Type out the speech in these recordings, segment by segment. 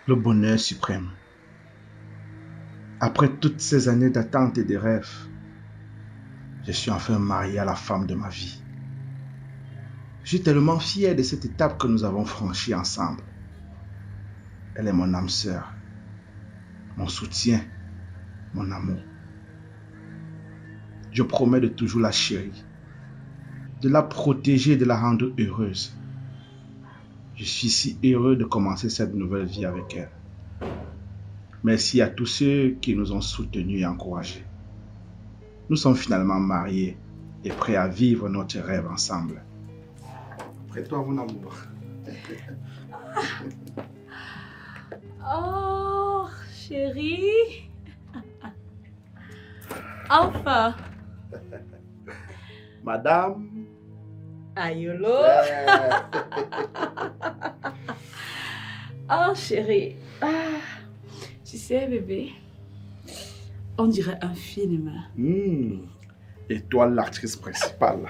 Le bonheur suprême. Après toutes ces années d'attente et de rêves, je suis enfin marié à la femme de ma vie. Je suis tellement fier de cette étape que nous avons franchie ensemble. Elle est mon âme sœur, mon soutien, mon amour. Je promets de toujours la chérir, de la protéger et de la rendre heureuse. Je suis si heureux de commencer cette nouvelle vie avec elle. Merci à tous ceux qui nous ont soutenus et encouragés. Nous sommes finalement mariés et prêts à vivre notre rêve ensemble. Après toi, mon amour. Oh, chérie. Enfin. Madame. Aïolo. Oh, chérie. Tu sais, bébé, on dirait un film. Et toi, l'actrice principale.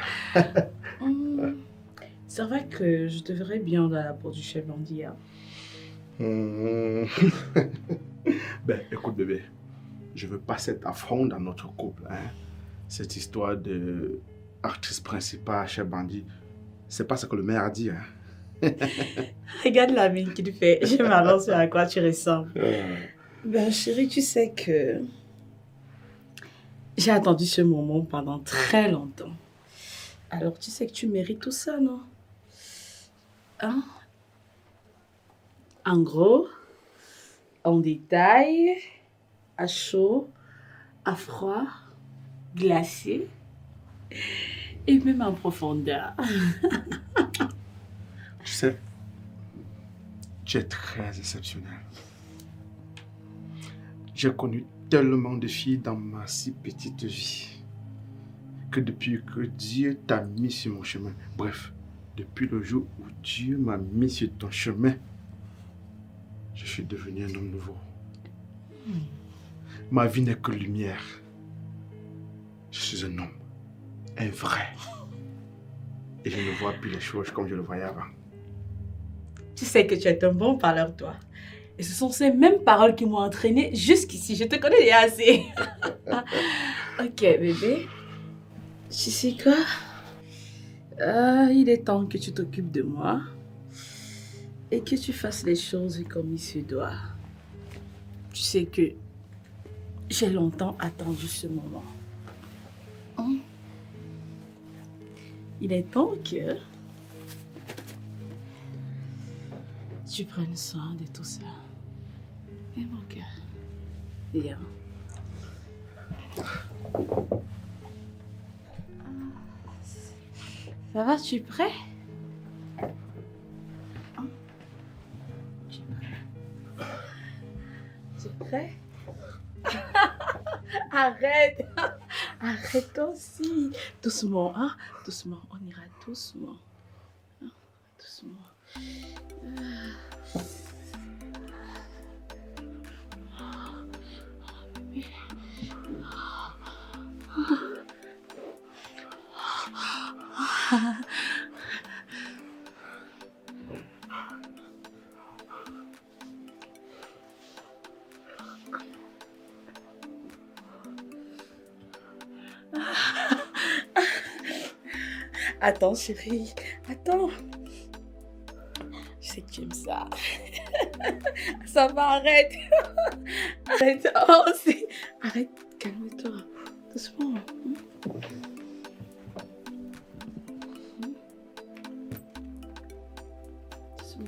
C'est vrai que je te verrais bien dans la peau du chef Blondie. Ben, écoute, bébé, je veux pas cet affront dans notre couple. Cette histoire de actrice principale, chef bandit, c'est pas ce que le maire a dit. Regarde la mine qu'il fait. Je m'avance à quoi tu ressembles. Ben, chérie, tu sais que j'ai attendu ce moment pendant très longtemps. Alors, tu sais que tu mérites tout ça, non? Hein? En gros, en détail, à chaud, à froid, glacé et même en profondeur. Tu sais, tu es très exceptionnel. J'ai connu tellement de filles dans ma si petite vie que depuis que Dieu t'a mis sur mon chemin, bref, depuis le jour où Dieu m'a mis sur ton chemin, je suis devenu un homme nouveau. Ma vie n'est que lumière. Je suis un homme, un vrai. Et je ne vois plus les choses comme je le voyais avant. Tu sais que tu es un bon parleur, toi. Et ce sont ces mêmes paroles qui m'ont entraîné jusqu'ici. Je te connais déjà assez. Ok, bébé. Tu sais quoi? Il est temps que tu t'occupes de moi. Et que tu fasses les choses comme il se doit. Tu sais que j'ai longtemps attendu ce moment. Il est temps que tu prennes soin de tout ça. Et mon cœur. Viens. Ça va, tu es prêt? Tu es prêt? Arrête! Arrête aussi! Doucement, hein? Doucement, on ira doucement. Doucement. Attends, chérie. Attends. Je sais que tu aimes ça. Ça va, arrête. Arrête. Oh, c'est... Arrête, calme-toi. Doucement. Doucement.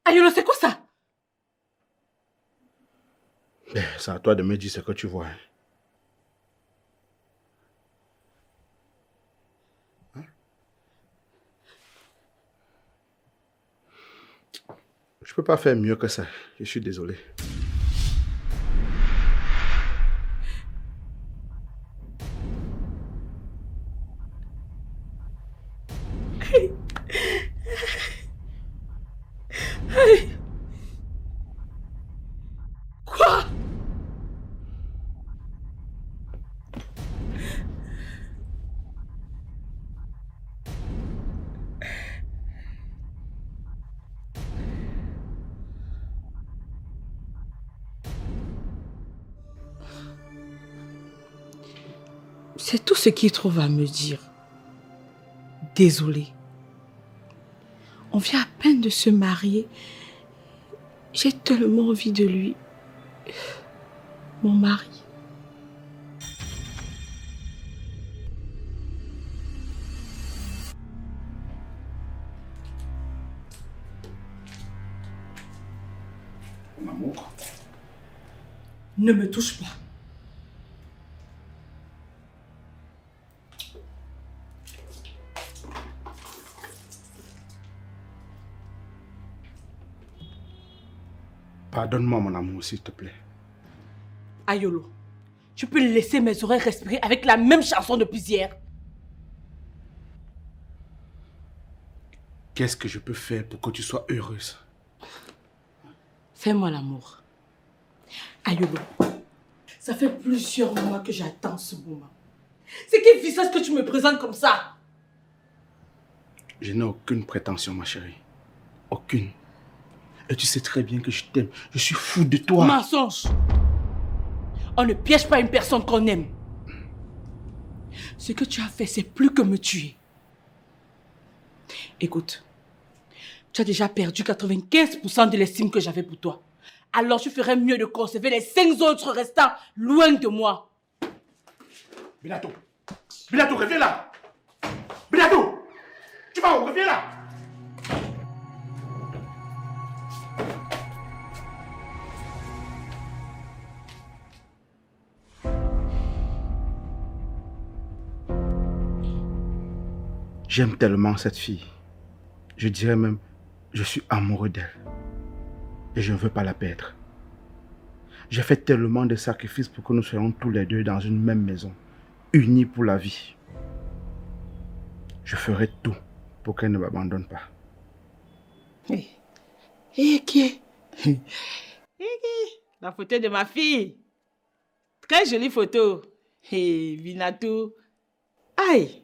Ayolo, c'est quoi ça? Ben, c'est à toi de me dire ce que tu vois. Je peux pas faire mieux que ça. Je suis désolé. C'est tout ce qu'il trouve à me dire. Désolée. On vient à peine de se marier. J'ai tellement envie de lui. Mon mari. Mon amour. Ne me touche pas. Pardonne-moi, mon amour, s'il te plaît. Ayolo, tu peux laisser mes oreilles respirer avec la même chanson depuis hier. Qu'est-ce que je peux faire pour que tu sois heureuse? Fais-moi l'amour. Ayolo, ça fait plusieurs mois que j'attends ce moment. C'est quel visage que tu me présentes comme ça? Je n'ai aucune prétention, ma chérie. Aucune. Et tu sais très bien que je t'aime. Je suis fou de toi. Mensonge. On ne piège pas une personne qu'on aime. Ce que tu as fait, c'est plus que me tuer. Écoute, tu as déjà perdu 95% de l'estime que j'avais pour toi. Alors tu ferais mieux de conserver les 5 autres restants loin de moi. Binato, reviens là. Binato, tu vas où? Reviens là. J'aime tellement cette fille. Je dirais même, je suis amoureux d'elle. Et je ne veux pas la perdre. J'ai fait tellement de sacrifices pour que nous soyons tous les deux dans une même maison, unis pour la vie. Je ferai tout pour qu'elle ne m'abandonne pas. Qui la photo de ma fille. Très jolie photo. Binato. Aïe.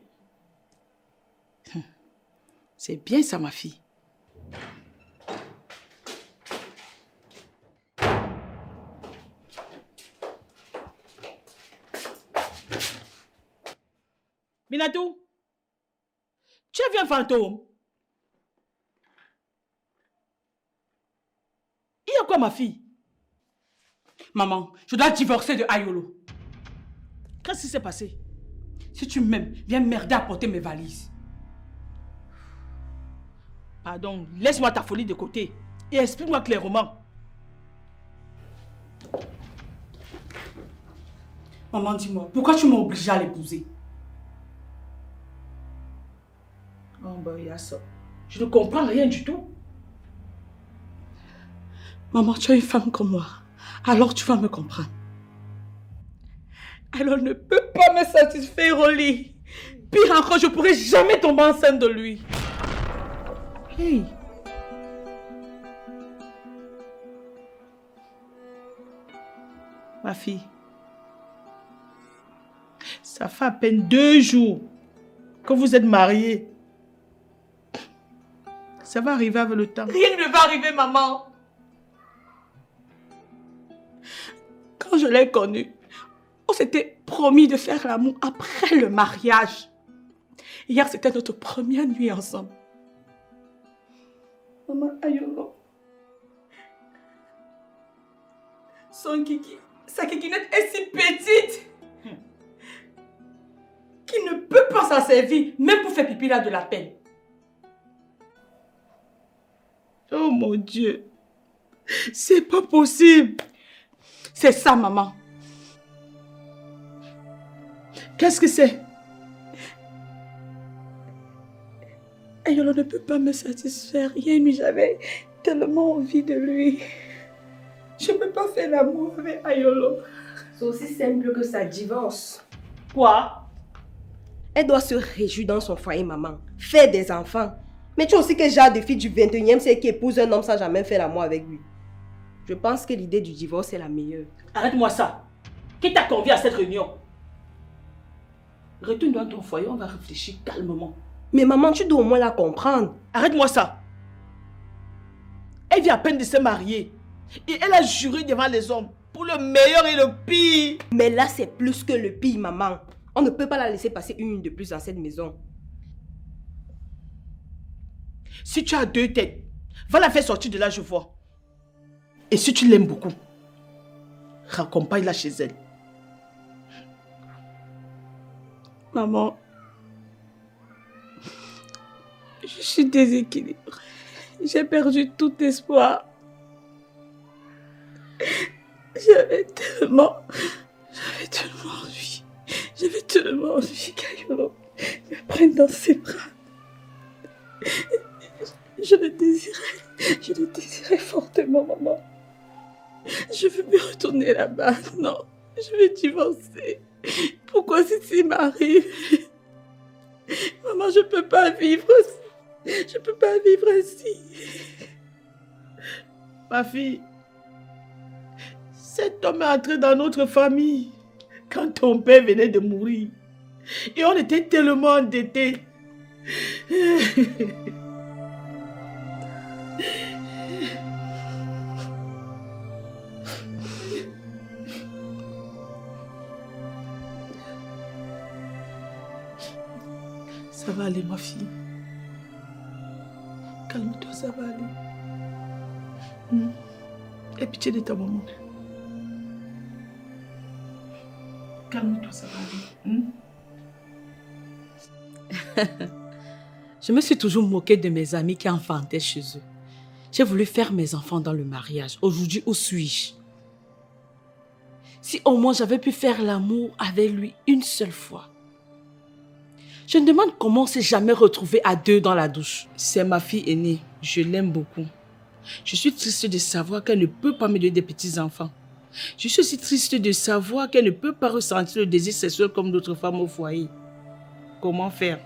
C'est bien ça, ma fille. Binato, tu as vu un fantôme? Il y a quoi, ma fille? Maman, je dois divorcer de Ayolo. Qu'est-ce qui s'est passé? Si tu m'aimes, viens m'aider à porter mes valises. Pardon, laisse-moi ta folie de côté et explique-moi clairement. Maman, dis-moi, pourquoi tu m'as obligée à l'épouser? Oh, ben, il y a ça. Je ne comprends rien du tout. Maman, tu es une femme comme moi. Alors tu vas me comprendre. Alors ne peut pas me satisfaire au lit. Pire encore, je ne pourrai jamais tomber enceinte de lui. Hey. Ma fille, ça fait à peine 2 jours que vous êtes mariés. Ça va arriver avec le temps. Rien ne va arriver, maman. Quand je l'ai connu, on s'était promis de faire l'amour après le mariage. Hier, c'était notre première nuit ensemble. Maman Ayolo. Son kiki, sa kikinette est si petite qu'il ne peut pas s'en servir, même pour faire pipi là de la peine. Oh mon Dieu, c'est pas possible. C'est ça, maman. Qu'est-ce que c'est? Ayolo ne peut pas me satisfaire. Hier nuit, j'avais tellement envie de lui. Je ne peux pas faire l'amour avec Ayolo. C'est aussi simple que ça, divorce. Quoi? Elle doit se réjouir dans son foyer, maman. Faire des enfants. Mais tu sais aussi quel genre de fille du 21e siècle qui épouse un homme sans jamais faire l'amour avec lui. Je pense que l'idée du divorce est la meilleure. Arrête-moi ça. Qui t'a convié à cette réunion? Retourne dans ton foyer, on va réfléchir calmement. Mais maman, tu dois au moins la comprendre. Arrête-moi ça. Elle vient à peine de se marier. Et elle a juré devant les hommes pour le meilleur et le pire. Mais là, c'est plus que le pire, maman. On ne peut pas la laisser passer une de plus dans cette maison. Si tu as deux têtes, va la faire sortir de là, je vois. Et si tu l'aimes beaucoup, raccompagne-la chez elle. Maman, je suis déséquilibrée. J'ai perdu tout espoir. J'avais tellement envie. J'avais tellement envie qu'Ayolo me prenne dans ses bras. Je le désirais fortement, maman. Je veux me retourner là-bas. Non, je vais divorcer. Pourquoi ceci m'arrive? Maman, je peux pas vivre. Je peux pas vivre ainsi. Ma fille, cet homme est entré dans notre famille quand ton père venait de mourir. Et on était tellement endettés. Ça va aller, ma fille. Calme-toi, ça va aller. Aie pitié de ta maman. Calme-toi, ça va aller. Je me suis toujours moquée de mes amis qui enfantaient chez eux. J'ai voulu faire mes enfants dans le mariage. Aujourd'hui, où suis-je? Si au moins j'avais pu faire l'amour avec lui une seule fois. Je me demande comment on s'est jamais retrouvé à deux dans la douche. C'est ma fille aînée. Je l'aime beaucoup. Je suis triste de savoir qu'elle ne peut pas me donner des petits-enfants. Je suis aussi triste de savoir qu'elle ne peut pas ressentir le désir sexuel comme d'autres femmes au foyer. Comment faire?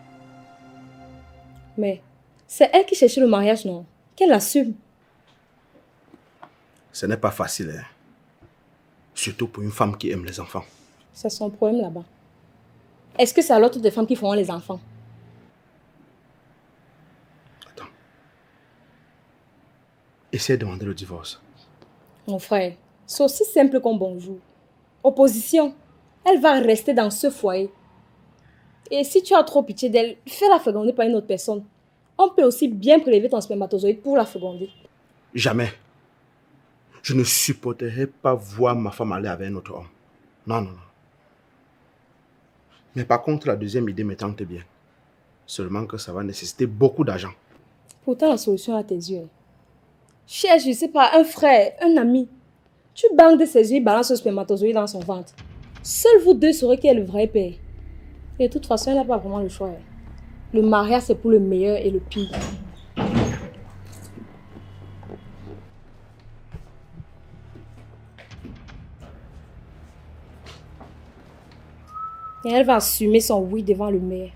Mais c'est elle qui cherchait le mariage, non? Qu'elle assume. Ce n'est pas facile, hein. Surtout pour une femme qui aime les enfants. C'est son problème là-bas. Est-ce que c'est à l'autre des femmes qui feront les enfants? Attends. Essaie de demander le divorce. Mon frère, c'est aussi simple qu'un bonjour. Opposition, elle va rester dans ce foyer. Et si tu as trop pitié d'elle, fais-la féconder par une autre personne. On peut aussi bien prélever ton spermatozoïde pour la féconder. Jamais. Je ne supporterai pas voir ma femme aller avec un autre homme. Non, non, non. Mais par contre, la deuxième idée me tente bien. Seulement que ça va nécessiter beaucoup d'argent. Pourtant, la solution est à tes yeux. Cherche, je ne sais pas, un frère, un ami. Tu bandes ses yeux et balances le spermatozoïde dans son ventre. Seuls vous deux saurez qui est le vrai père. Et de toute façon, elle n'a pas vraiment le choix. Le mariage, c'est pour le meilleur et le pire. Et elle va assumer son oui devant le maire.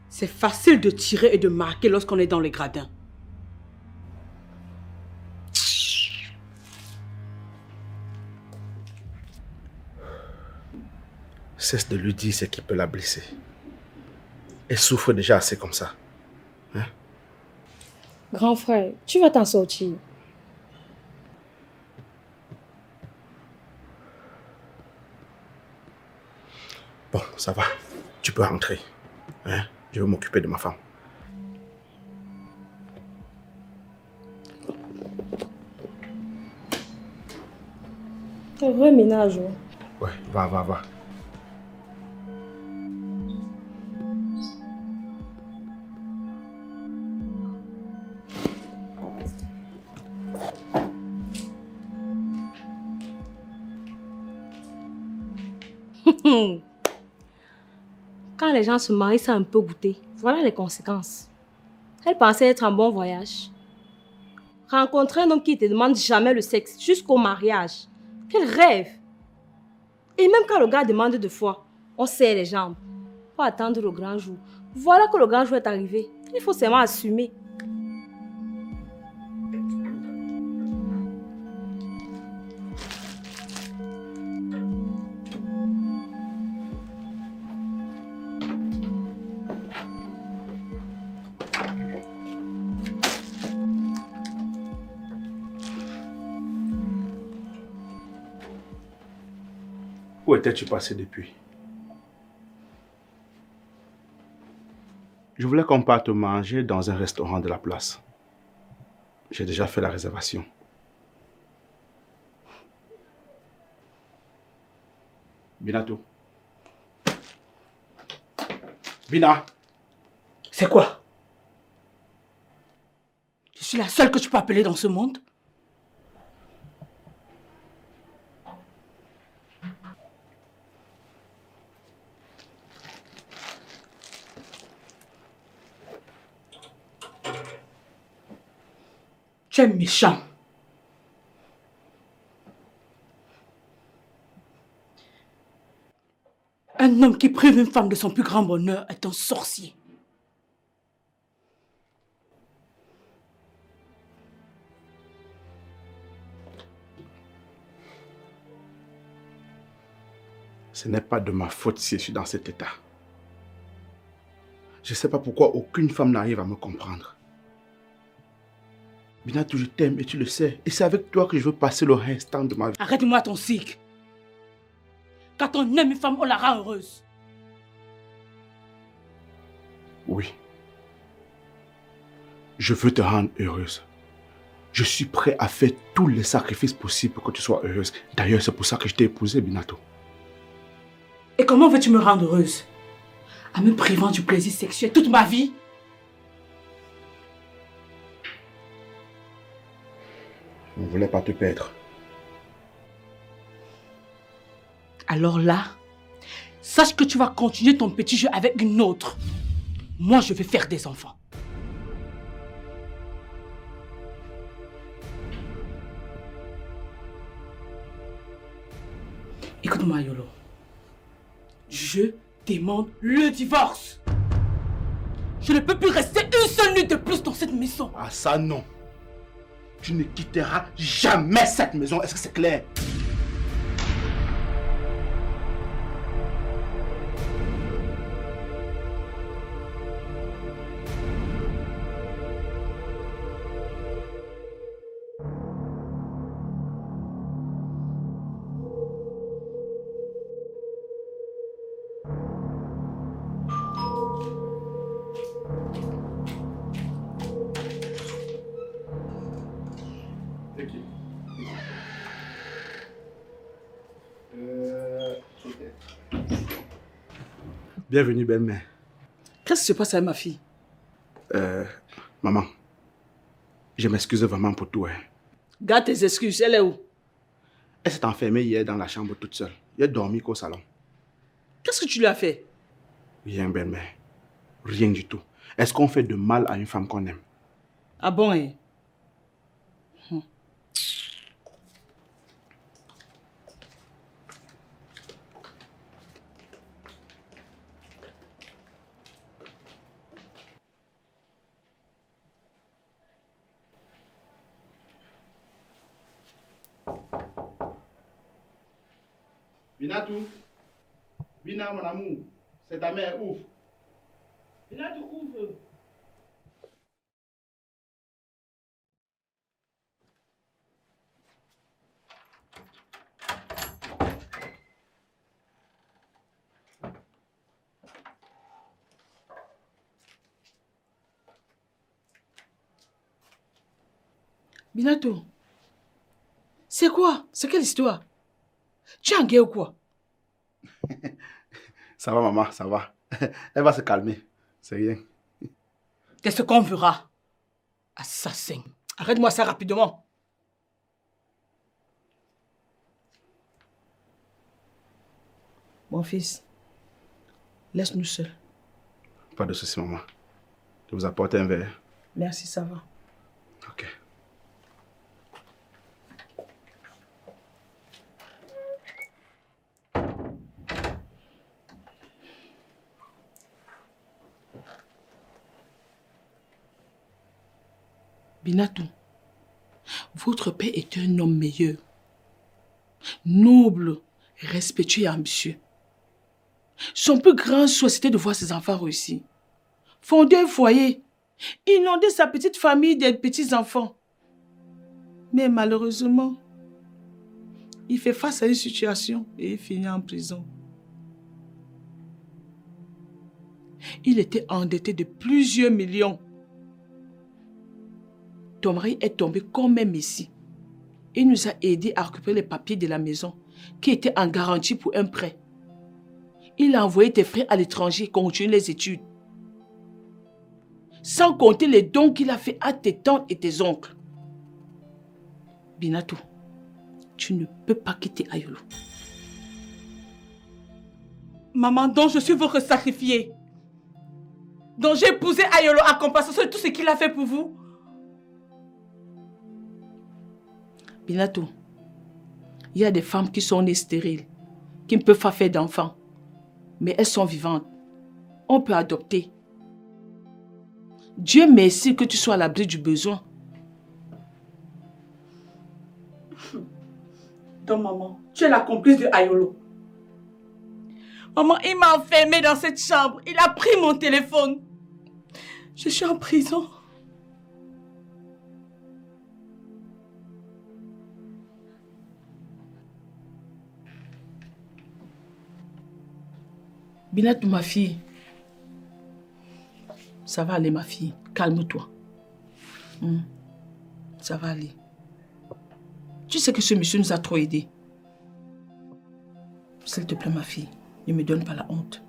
C'est facile de tirer et de marquer lorsqu'on est dans les gradins. Cesse de lui dire ce qui peut la blesser. Elle souffre déjà assez comme ça. Hein? Grand frère, tu vas t'en sortir. Bon, ça va. Tu peux rentrer. Hein? Je vais m'occuper de ma femme. Heureux ménage. Ouais, va. Quand les gens se marient, c'est un peu goûter. Voilà les conséquences. Elle pensait être en bon voyage. Rencontrer un homme qui ne te demande jamais le sexe jusqu'au mariage. Quel rêve! Et même quand le gars demande deux fois, on serre les jambes. Faut attendre le grand jour. Voilà que le grand jour est arrivé. Il faut seulement assumer. Où étais-tu passé depuis? Je voulais qu'on parte manger dans un restaurant de la place. J'ai déjà fait la réservation. Binatou. Bina. C'est quoi? Je suis la seule que tu peux appeler dans ce monde? Tu es méchant. Un homme qui prive une femme de son plus grand bonheur est un sorcier. Ce n'est pas de ma faute si je suis dans cet état. Je ne sais pas pourquoi aucune femme n'arrive à me comprendre. Binatou, je t'aime et tu le sais. Et c'est avec toi que je veux passer le restant de ma vie. Arrête-moi ton cycle. Quand on aime une femme, on la rend heureuse. Oui. Je veux te rendre heureuse. Je suis prêt à faire tous les sacrifices possibles pour que tu sois heureuse. D'ailleurs, c'est pour ça que je t'ai épousée, Binatou. Et comment veux-tu me rendre heureuse? En me privant du plaisir sexuel toute ma vie? Je ne voulais pas te perdre. Alors là, sache que tu vas continuer ton petit jeu avec une autre. Moi, je vais faire des enfants. Écoute-moi, Yolo. Je demande le divorce. Je ne peux plus rester une seule nuit de plus dans cette maison. Ah ça non. Tu ne quitteras jamais cette maison. Est-ce que c'est clair? Bienvenue, belle-mère. Qu'est-ce qui se passe avec ma fille? Maman, je m'excuse vraiment pour tout. Hein. Garde tes excuses, elle est où? Elle s'est enfermée hier dans la chambre toute seule. Elle a dormi qu'au salon. Qu'est-ce que tu lui as fait? Rien, belle-mère. Rien du tout. Est-ce qu'on fait de mal à une femme qu'on aime? Ah bon, hein? Binatou. Bina, mon amour. C'est ta mère, ouvre. Binatou, ouvre. Binatou, c'est quoi? C'est quelle histoire? Tu es en guerre ou quoi? Ça va, maman, ça va. Elle va se calmer. C'est rien. C'est ce qu'on verra. Assassin. Arrête-moi ça rapidement. Mon fils, laisse-nous seuls. Pas de souci, maman. Je vous apporte un verre. Merci, ça va. Ok. Binatou, votre père est un homme meilleur, noble, respectueux et ambitieux. Son plus grand souhait, c'était de voir ses enfants réussir. Fonder un foyer, inonder sa petite famille des petits-enfants. Mais malheureusement, il fait face à une situation et il finit en prison. Il était endetté de plusieurs millions. Ton mari est tombé comme un messie. Il nous a aidés à récupérer les papiers de la maison qui étaient en garantie pour un prêt. Il a envoyé tes frères à l'étranger continuer les études. Sans compter les dons qu'il a fait à tes tantes et tes oncles. Binatou, tu ne peux pas quitter Ayolo. Maman, dont je suis votre sacrifiée. Dont j'ai épousé Ayolo à compensation de tout ce qu'il a fait pour vous. Binatou, il y a des femmes qui sont nées stériles, qui ne peuvent pas faire d'enfants. Mais elles sont vivantes. On peut adopter. Dieu merci que tu sois à l'abri du besoin. Donc maman, tu es la complice de Ayolo. Maman, il m'a enfermée dans cette chambre. Il a pris mon téléphone. Je suis en prison. Binatou, ma fille. Ça va aller, ma fille. Calme-toi. Ça va aller. Tu sais que ce monsieur nous a trop aidés. S'il te plaît, ma fille, ne me donne pas la honte.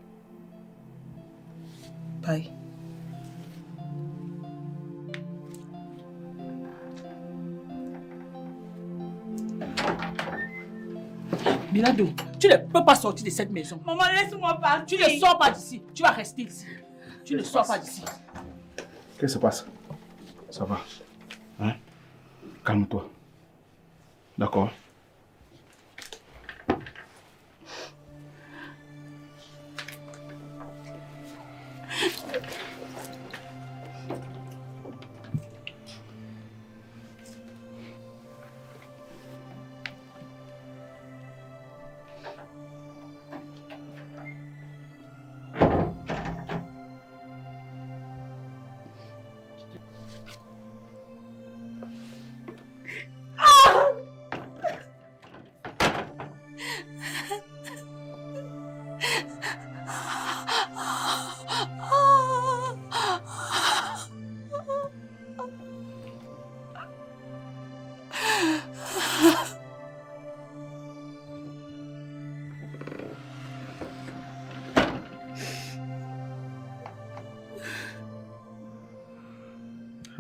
Bye. Binatou, tu ne peux pas sortir de cette maison. Maman, laisse-moi partir. Tu ne sors pas d'ici. Tu vas rester ici. Tu ne sors pas d'ici. Qu'est-ce qui se passe? Ça va. Hein? Calme-toi. D'accord?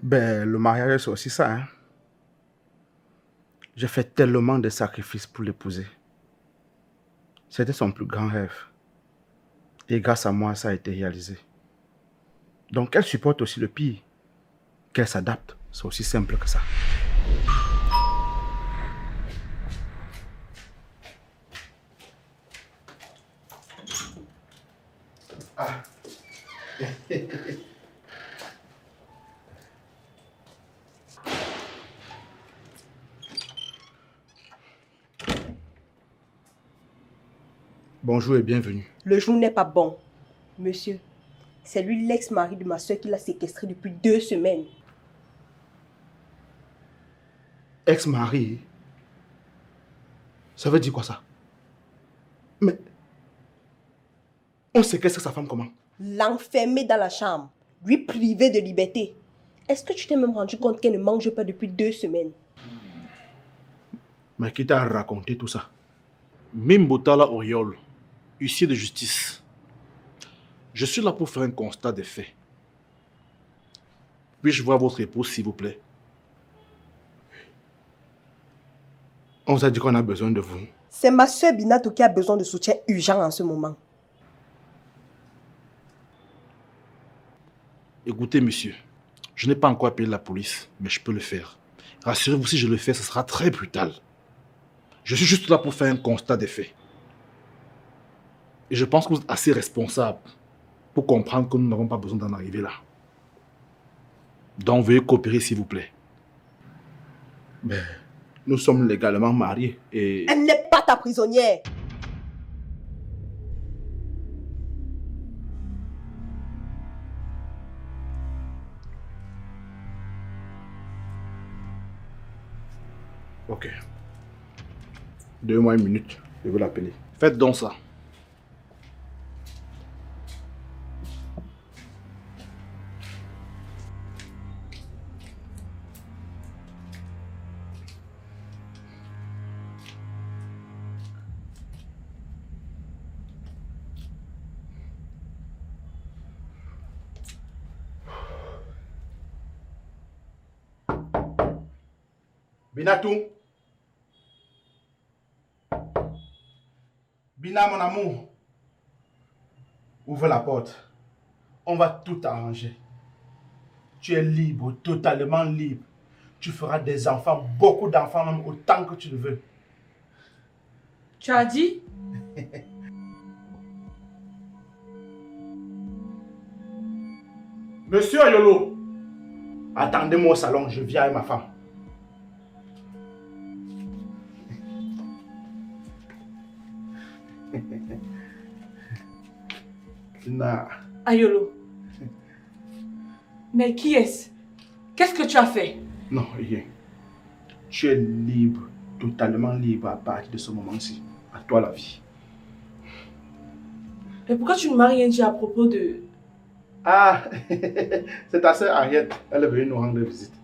Ben, le mariage, c'est aussi ça, hein. J'ai fait tellement de sacrifices pour l'épouser. C'était son plus grand rêve. Et grâce à moi, ça a été réalisé. Donc, elle supporte aussi le pire. Qu'elle s'adapte. C'est aussi simple que ça. Ah. Bonjour et bienvenue. Le jour n'est pas bon. Monsieur, c'est lui l'ex-mari de ma soeur qui l'a séquestré depuis 2 semaines. Ex-mari? Ça veut dire quoi ça? Mais... on séquestre sa femme comment? L'enfermer dans la chambre, lui priver de liberté. Est-ce que tu t'es même rendu compte qu'elle ne mange pas depuis 2 semaines? Mais qui t'a raconté tout ça? Mimbotala Oriol, huissier de justice. Je suis là pour faire un constat des faits. Puis-je voir votre épouse, s'il vous plaît? On vous a dit qu'on a besoin de vous. C'est ma soeur Binatou qui a besoin de soutien urgent en ce moment. Écoutez, monsieur, je n'ai pas encore appelé la police, mais je peux le faire. Rassurez-vous, si je le fais, ce sera très brutal. Je suis juste là pour faire un constat des faits. Et je pense que vous êtes assez responsable pour comprendre que nous n'avons pas besoin d'en arriver là. Donc, veuillez coopérer, s'il vous plaît. Mais nous sommes légalement mariés et... Elle n'est pas ta prisonnière. Ok. Donne-moi 1 minute, je vais l'appeler. Faites donc ça. Binatou. Bina, mon amour. Ouvre la porte. On va tout arranger. Tu es libre, totalement libre. Tu feras des enfants, beaucoup d'enfants, même autant que tu le veux. Tu as dit? Monsieur Ayolo, attendez-moi au salon, je viens avec ma femme. Bina. Ayolo. Mais qui est-ce? Qu'est-ce que tu as fait? Non, rien. Tu es libre, totalement libre à partir de ce moment-ci. À toi la vie. Mais pourquoi tu ne m'as rien dit à propos de... Ah, c'est ta sœur Ariette. Elle est venue nous rendre visite.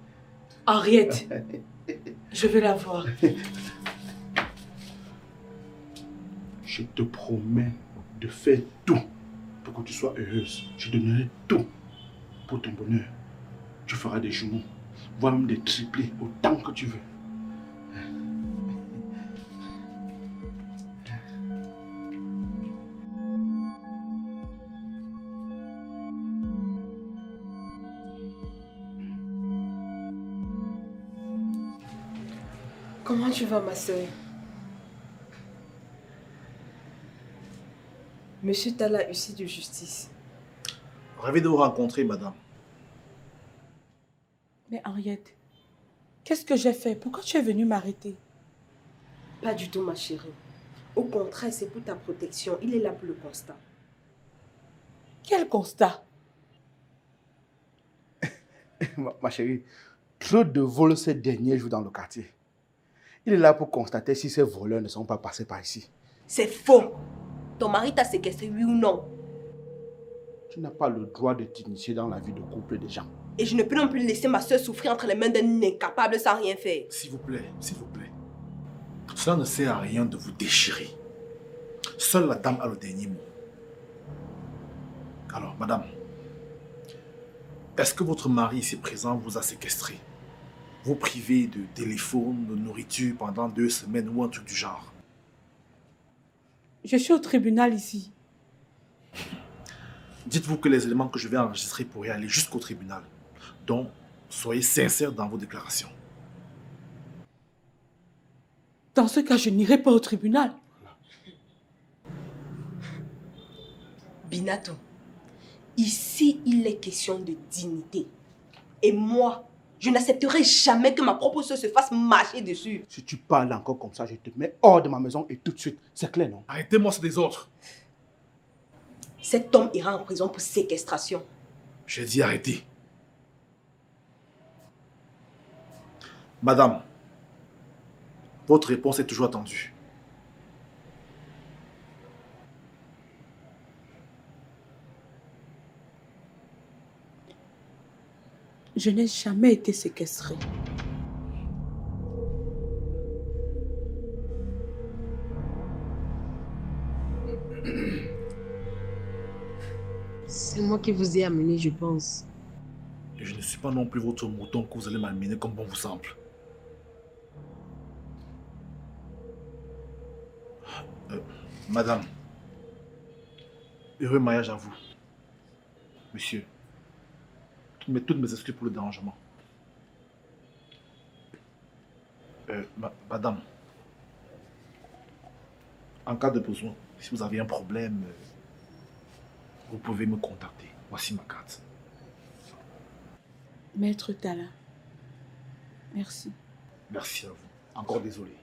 Henriette? Je vais la voir. Je te promets de faire tout pour que tu sois heureuse. Je donnerai tout pour ton bonheur. Tu feras des jumeaux, voire même des triplés, autant que tu veux. Comment tu vas, ma soeur? Monsieur Talla, huissier de justice. Ravi de vous rencontrer, madame. Mais Henriette, qu'est-ce que j'ai fait? Pourquoi tu es venue m'arrêter? Pas du tout, ma chérie. Au contraire, c'est pour ta protection. Il est là pour le constat. Quel constat? Ma chérie, trop de vols ces derniers jours dans le quartier. Il est là pour constater si ces voleurs ne sont pas passés par ici. C'est faux. Ton mari t'a séquestré, oui ou non? Tu n'as pas le droit de t'initier dans la vie de couple des gens. Et je ne peux non plus laisser ma soeur souffrir entre les mains d'un incapable sans rien faire. S'il vous plaît, s'il vous plaît. Cela ne sert à rien de vous déchirer. Seule la dame a le dernier mot. Alors, madame, est-ce que votre mari ici présent vous a séquestré? Vous privé de téléphone, de nourriture pendant 2 semaines ou un truc du genre? Je suis au tribunal ici. Dites-vous que les éléments que je vais enregistrer pourraient aller jusqu'au tribunal. Donc, soyez sincère dans vos déclarations. Dans ce cas, je n'irai pas au tribunal. Binatou, ici, il est question de dignité. Et moi, je n'accepterai jamais que ma propre soeur se fasse marcher dessus. Si tu parles encore comme ça, je te mets hors de ma maison et tout de suite. C'est clair, non? Arrêtez-moi, c'est des ordres. Cet homme ira en prison pour séquestration. J'ai dit arrêtez. Madame, votre réponse est toujours attendue. Je n'ai jamais été séquestrée. C'est moi qui vous ai amené, je pense. Et je ne suis pas non plus votre mouton que vous allez m'amener comme bon vous semble. Madame, heureux mariage à vous. Monsieur, toutes mes excuses pour le dérangement. Madame, en cas de besoin, si vous avez un problème, vous pouvez me contacter. Voici ma carte. Maître Talla, merci. Merci à vous. Encore désolé.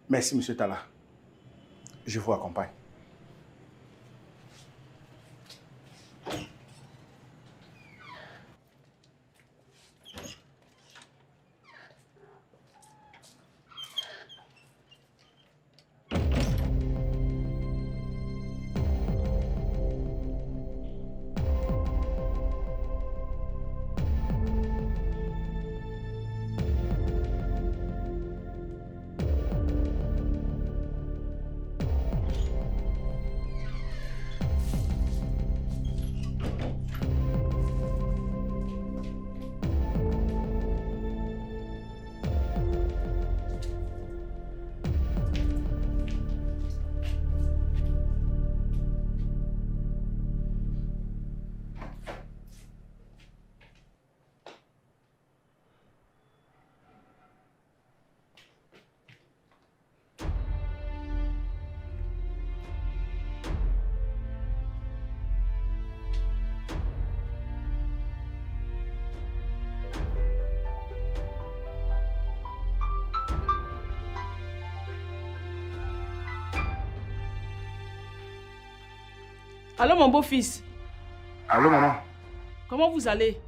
Merci, monsieur Talla. Je vous accompagne. Allô, mon beau-fils. Allô, maman? Comment vous allez?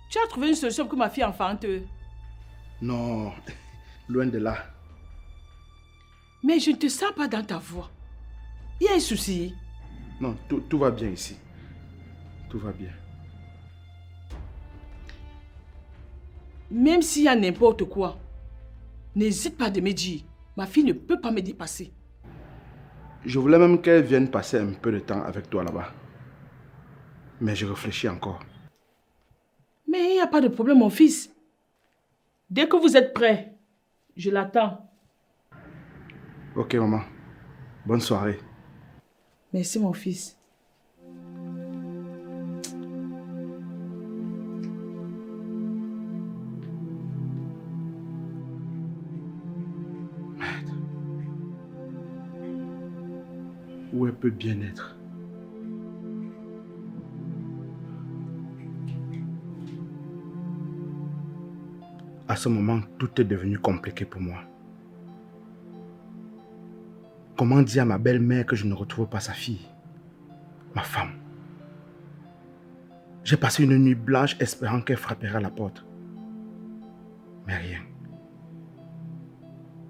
Tu as trouvé une solution pour que ma fille enfante? Non, loin de là. Mais je ne te sens pas dans ta voix. Il y a un souci. Non, tout va bien ici. Tout va bien. Même s'il y a n'importe quoi, n'hésite pas de me dire. Ma fille ne peut pas me dépasser. Je voulais même qu'elle vienne passer un peu de temps avec toi là-bas. Mais je réfléchis encore. Mais il n'y a pas de problème, mon fils. Dès que vous êtes prêts, je l'attends. Ok, maman. Bonne soirée. Merci, mon fils. Où elle peut bien être. À ce moment, tout est devenu compliqué pour moi. Comment dire à ma belle-mère que je ne retrouve pas sa fille, ma femme? J'ai passé une nuit blanche espérant qu'elle frapperait à la porte. Mais rien.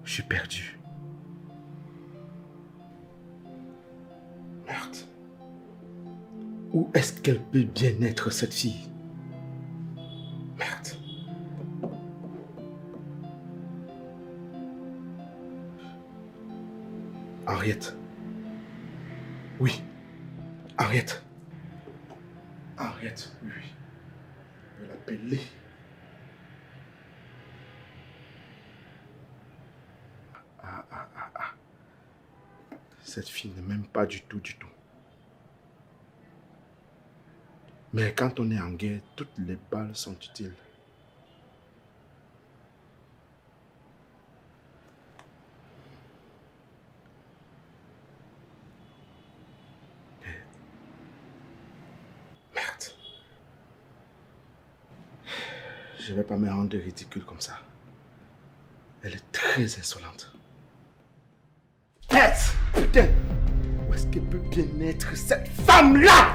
Je suis perdu. Merde. Où est-ce qu'elle peut bien être, cette fille? Merde. Henriette. Oui. Henriette. Henriette, oui. Je vais l'appeler. Cette fille ne m'aime pas du tout, du tout. Mais quand on est en guerre, toutes les balles sont utiles. Merde. Je vais pas me rendre ridicule comme ça. Elle est très insolente. Merde! Putain! Où est-ce qu'elle peut bien être, cette femme-là?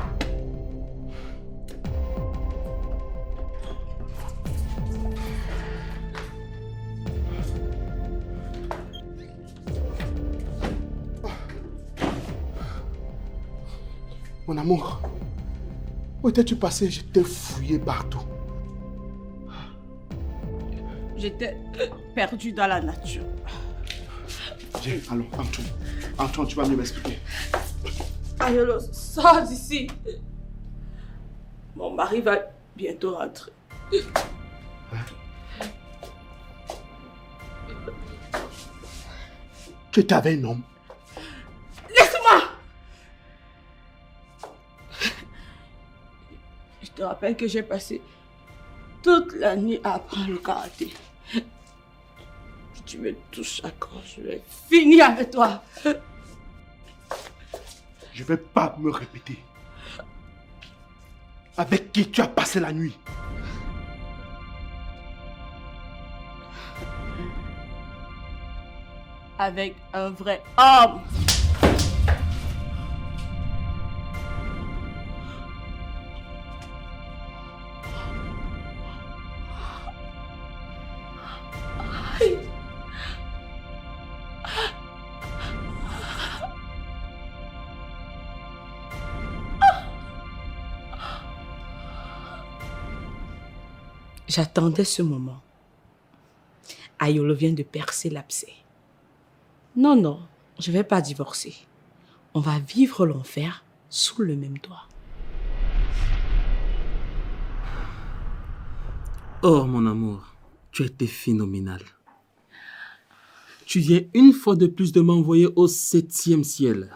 Mon amour, où étais-tu passé? Je t'ai fouillé partout. J'étais perdue dans la nature. Viens, allons, entrons. Entrons, tu vas mieux m'expliquer. Ayolo, sors d'ici. Mon mari va bientôt rentrer. Tu étais avec un homme? Laisse-moi! Je te rappelle que j'ai passé toute la nuit à apprendre le karaté. Si tu me touches à gorge, je vais finir avec toi. Je vais pas me répéter. Avec qui tu as passé la nuit? Avec un vrai homme. J'attendais ce moment. Ayolo vient de percer l'abcès. Non, non, je ne vais pas divorcer. On va vivre l'enfer sous le même toit. Oh, mon amour, tu as été phénoménal. Tu viens une fois de plus de m'envoyer au 7e ciel.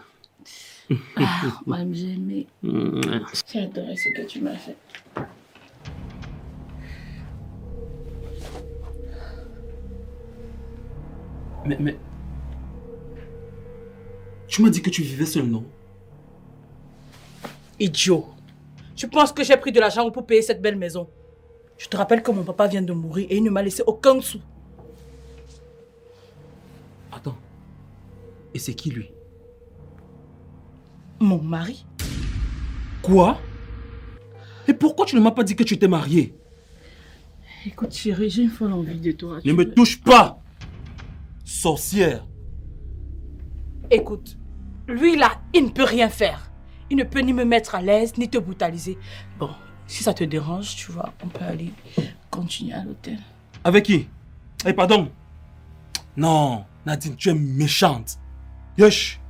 Madame, j'ai aimé. J'ai adoré ce que tu m'as fait. Mais... Tu m'as dit que tu vivais seul, non? Idiot. Tu penses que j'ai pris de l'argent pour payer cette belle maison? Je te rappelle que mon papa vient de mourir et il ne m'a laissé aucun sou. Attends. Et c'est qui, lui? Mon mari? Quoi? Et pourquoi tu ne m'as pas dit que tu étais mariée? Écoute chérie, j'ai une folle envie de toi. Ne me touche pas! Sorcière! Écoute, lui là, il ne peut rien faire. Il ne peut ni me mettre à l'aise, ni te brutaliser. Bon, si ça te dérange, tu vois, on peut aller continuer à l'hôtel. Avec qui? Eh, pardon! Non, Nadine, tu es méchante. Yosh!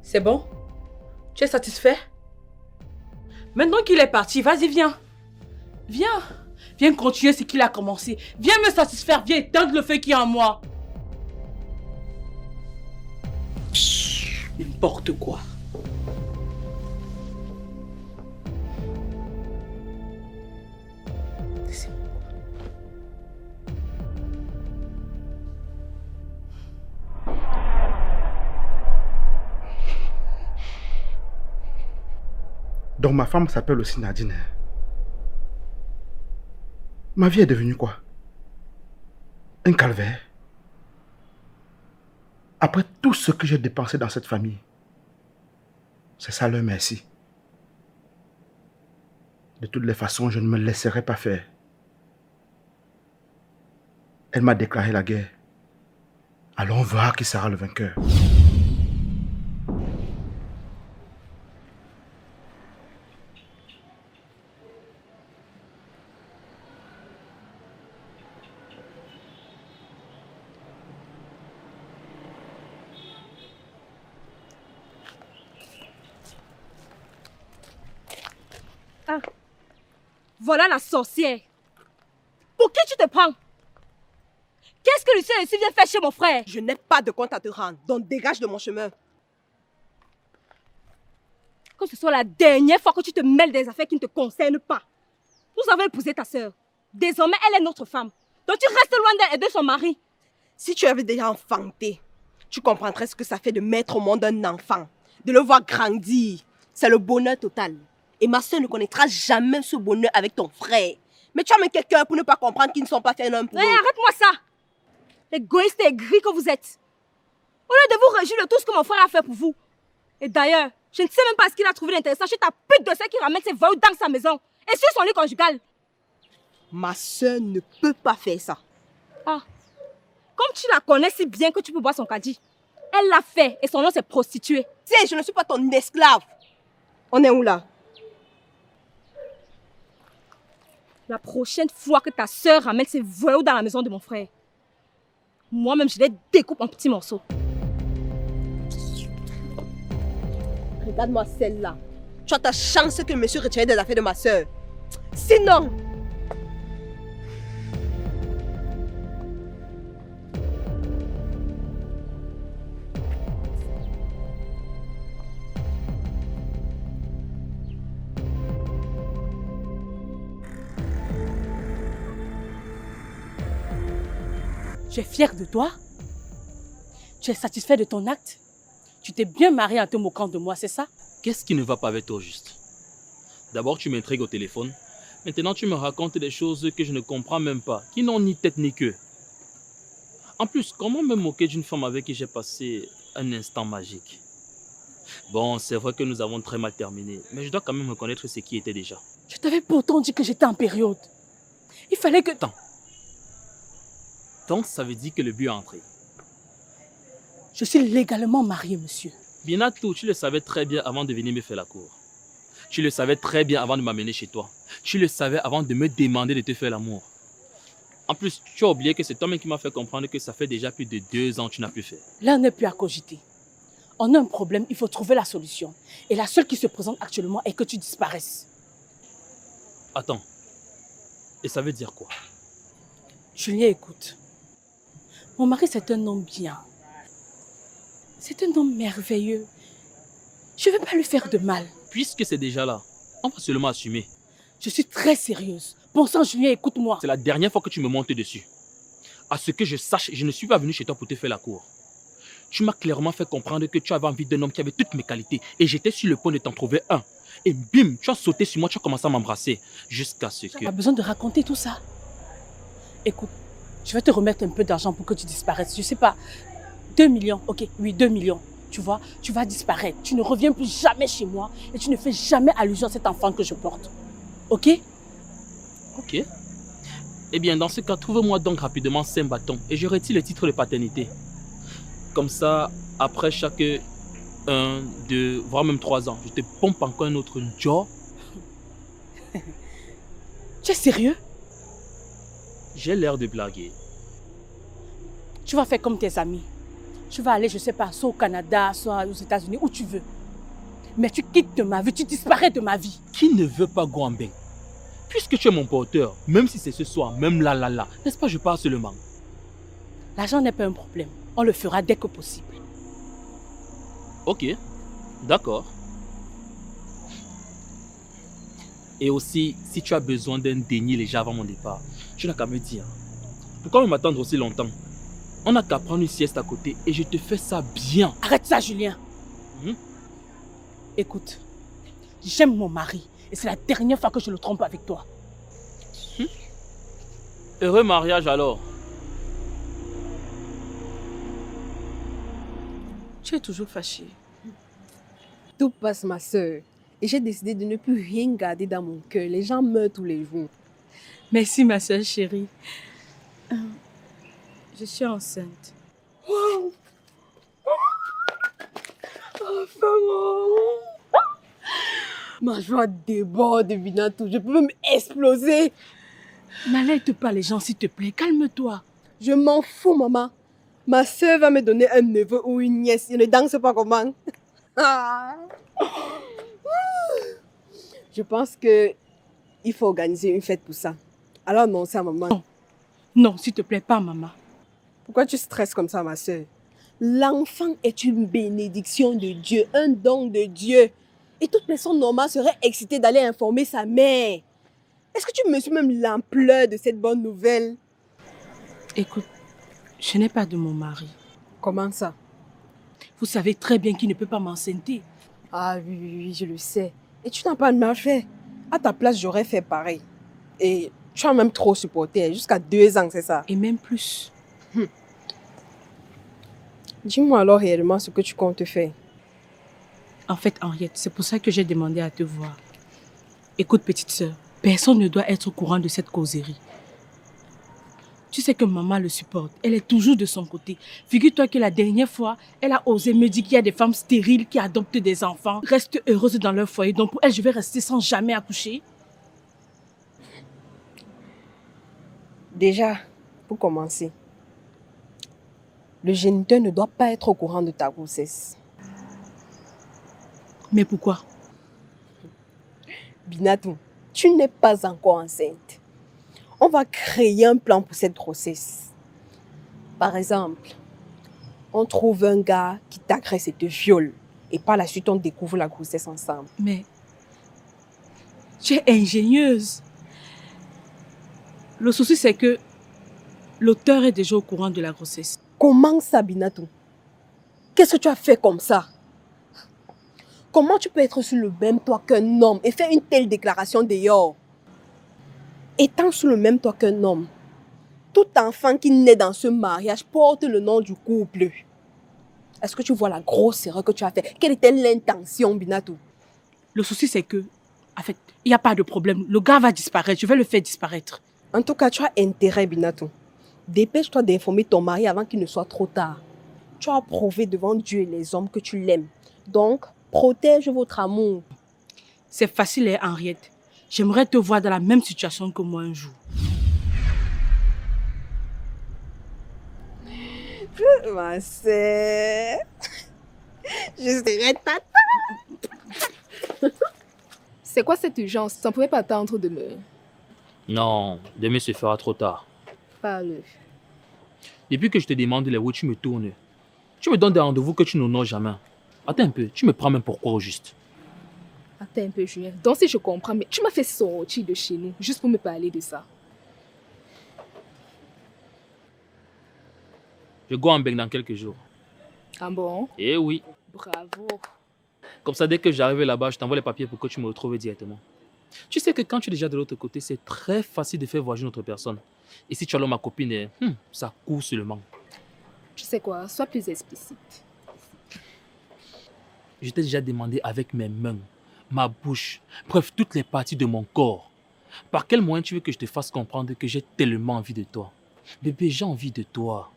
C'est bon? Tu es satisfait? Maintenant qu'il est parti, vas-y, viens. Viens. Viens continuer ce qu'il a commencé. Viens me satisfaire, viens éteindre le feu qui est en moi. N'importe quoi. Donc ma femme s'appelle aussi Nadine. Ma vie est devenue quoi? Un calvaire. Après tout ce que j'ai dépensé dans cette famille, c'est ça leur merci. De toutes les façons, je ne me laisserai pas faire. Elle m'a déclaré la guerre. Allons voir qui sera le vainqueur. Ah, voilà la sorcière. Pour qui tu te prends? Qu'est-ce que Lucien ici vient faire chez mon frère? Je n'ai pas de compte à te rendre, donc dégage de mon chemin. Que ce soit la dernière fois que tu te mêles des affaires qui ne te concernent pas. Nous avons épousé ta sœur. Désormais, elle est notre femme. Donc tu restes loin d'elle et de son mari. Si tu avais déjà enfanté, tu comprendrais ce que ça fait de mettre au monde un enfant, de le voir grandir. C'est le bonheur total. Et ma sœur ne connaîtra jamais ce bonheur avec ton frère. Mais tu as même quelqu'un pour ne pas comprendre qu'ils ne sont pas faits l'un pour l'autre. Arrête-moi ça! Égoïste et aigri que vous êtes. Au lieu de vous réjouir de tout ce que mon frère a fait pour vous. Et d'ailleurs, je ne sais même pas ce qu'il a trouvé d'intéressant chez ta pute de celle qui ramène ses voyous dans sa maison et sur son lit conjugal. Ma sœur ne peut pas faire ça. Ah, comme tu la connais si bien que tu peux boire son caddie. Elle l'a fait et son nom c'est prostituée. Tiens, je ne suis pas ton esclave. On est où là? La prochaine fois que ta sœur ramène ses voyous dans la maison de mon frère, moi-même je les découpe en petits morceaux. Regarde-moi celle-là. Tu as ta chance que monsieur retire des affaires de ma sœur. Sinon... Tu es fière de toi? Tu es satisfait de ton acte? Tu t'es bien marié en te moquant de moi, c'est ça? Qu'est-ce qui ne va pas avec toi au juste? D'abord, tu m'intrigues au téléphone. Maintenant, tu me racontes des choses que je ne comprends même pas, qui n'ont ni tête ni queue. En plus, comment me moquer d'une femme avec qui j'ai passé un instant magique? Bon, c'est vrai que nous avons très mal terminé, mais je dois quand même reconnaître ce qui était déjà. Je t'avais pourtant dit que j'étais en période. Il fallait que... Attends. Donc, ça veut dire que le but est entré. Je suis légalement mariée, monsieur. Binatou, tu le savais très bien avant de venir me faire la cour. Tu le savais très bien avant de m'amener chez toi. Tu le savais avant de me demander de te faire l'amour. En plus, tu as oublié que c'est toi-même qui m'a fait comprendre que ça fait déjà plus de 2 ans que tu n'as plus fait. Là, on n'est plus à cogiter. On a un problème, il faut trouver la solution. Et la seule qui se présente actuellement est que tu disparaisses. Attends. Et ça veut dire quoi? Julien, écoute. Mon mari, c'est un homme bien. C'est un homme merveilleux. Je ne vais pas lui faire de mal. Puisque c'est déjà là, on va seulement assumer. Je suis très sérieuse. Bon sang, Julien, écoute-moi. C'est la dernière fois que tu me montes dessus. À ce que je sache, je ne suis pas venu chez toi pour te faire la cour. Tu m'as clairement fait comprendre que tu avais envie d'un homme qui avait toutes mes qualités et j'étais sur le point de t'en trouver un. Et bim, tu as sauté sur moi, tu as commencé à m'embrasser. Jusqu'à ce que... Tu as besoin de raconter tout ça. Écoute, je vais te remettre un peu d'argent pour que tu disparaisses. Je sais pas, 2 millions, ok, oui, 2 millions. Tu vois, tu vas disparaître. Tu ne reviens plus jamais chez moi et tu ne fais jamais allusion à cet enfant que je porte. Ok? Ok. Eh bien, dans ce cas, trouve-moi donc rapidement 5 bâtons et je retire le titre de paternité. Comme ça, après chaque 1, 2, voire même 3 ans, je te pompe encore un autre job. Tu es sérieux? J'ai l'air de blaguer. Tu vas faire comme tes amis. Tu vas aller, je sais pas, soit au Canada, soit aux États-Unis, où tu veux. Mais tu quittes de ma vie, tu disparais de ma vie. Qui ne veut pas Guambeng? Puisque tu es mon porteur, même si c'est ce soir, même là, n'est-ce pas, je parle seulement. L'argent n'est pas un problème. On le fera dès que possible. Ok, d'accord. Et aussi, si tu as besoin d'un déni léger avant mon départ, tu n'as qu'à me dire. Pourquoi m'attendre aussi longtemps? On n'a qu'à prendre une sieste à côté et je te fais ça bien. Arrête ça, Julien. Écoute, j'aime mon mari et c'est la dernière fois que je le trompe avec toi. Heureux mariage alors. Tu es toujours fâchée. Tout passe, ma soeur. Et j'ai décidé de ne plus rien garder dans mon cœur. Les gens meurent tous les jours. Merci, ma soeur chérie. Je suis enceinte. Wow. Ma joie déborde, Binatou. Je peux même exploser. N'allègue pas les gens, s'il te plaît. Calme-toi. Je m'en fous, maman. Ma soeur va me donner un neveu ou une nièce. Je ne danse pas comment. Je pense que il faut organiser une fête pour ça. Alors non, ça, maman. Non, non, s'il te plaît, pas maman. Pourquoi tu stresses comme ça, ma soeur? L'enfant est une bénédiction de Dieu, un don de Dieu. Et toute personne normale serait excitée d'aller informer sa mère. Est-ce que tu mesures même l'ampleur de cette bonne nouvelle? Écoute, je n'ai pas de mon mari. Comment ça? Vous savez très bien qu'il ne peut pas m'enceinte. Ah oui, oui, oui, je le sais. Et tu n'as pas mal fait. À ta place, j'aurais fait pareil. Et tu as même trop supporté, jusqu'à 2 ans, c'est ça? Et même plus. Dis-moi alors réellement ce que tu comptes faire. En fait, Henriette, c'est pour ça que j'ai demandé à te voir. Écoute, petite sœur, personne ne doit être au courant de cette causerie. Tu sais que maman le supporte. Elle est toujours de son côté. Figure-toi que la dernière fois, elle a osé me dire qu'il y a des femmes stériles qui adoptent des enfants, restent heureuses dans leur foyer. Donc pour elle, je vais rester sans jamais accoucher. Déjà, pour commencer, le géniteur ne doit pas être au courant de ta grossesse. Mais pourquoi? Binatou, tu n'es pas encore enceinte. On va créer un plan pour cette grossesse. Par exemple, on trouve un gars qui t'agresse et te viole. Et par la suite, on découvre la grossesse ensemble. Mais tu es ingénieuse. Le souci, c'est que l'auteur est déjà au courant de la grossesse. Comment ça, Binatou? Qu'est-ce que tu as fait comme ça? Comment tu peux être sur le même toit qu'un homme et faire une telle déclaration dehors? Étant sur le même toit qu'un homme, tout enfant qui naît dans ce mariage porte le nom du couple. Est-ce que tu vois la grosse erreur que tu as faite? Quelle était l'intention, Binatou? Le souci, c'est que, en fait, il n'y a pas de problème. Le gars va disparaître. Je vais le faire disparaître. En tout cas, tu as intérêt, Binatou. Dépêche-toi d'informer ton mari avant qu'il ne soit trop tard. Tu as prouvé devant Dieu et les hommes que tu l'aimes. Donc, protège votre amour. C'est facile, hein, Henriette. J'aimerais te voir dans la même situation que moi un jour. Ma sœur, je serai ta C'est quoi cette urgence? Ça ne pouvait pas attendre demain. Non, demain se fera trop tard. Parle. Depuis que je te demande les où tu me tournes. Tu me donnes des rendez-vous que tu n'honores jamais. Attends un peu, tu me prends même pour quoi au juste? Attends un peu, Julien. Donc si je comprends, mais tu m'as fait sortir de chez nous juste pour me parler de ça. Je go en bec dans quelques jours. Ah bon? Eh oui. Bravo. Comme ça, dès que j'arrive là-bas, je t'envoie les papiers pour que tu me retrouves directement. Tu sais que quand tu es déjà de l'autre côté, c'est très facile de faire voyager une autre personne. Et si tu as alors ma copine, ça court seulement. Tu sais quoi? Sois plus explicite. Je t'ai déjà demandé avec mes mains, ma bouche, bref, toutes les parties de mon corps. Par quel moyen tu veux que je te fasse comprendre que j'ai tellement envie de toi? Bébé, j'ai envie de toi.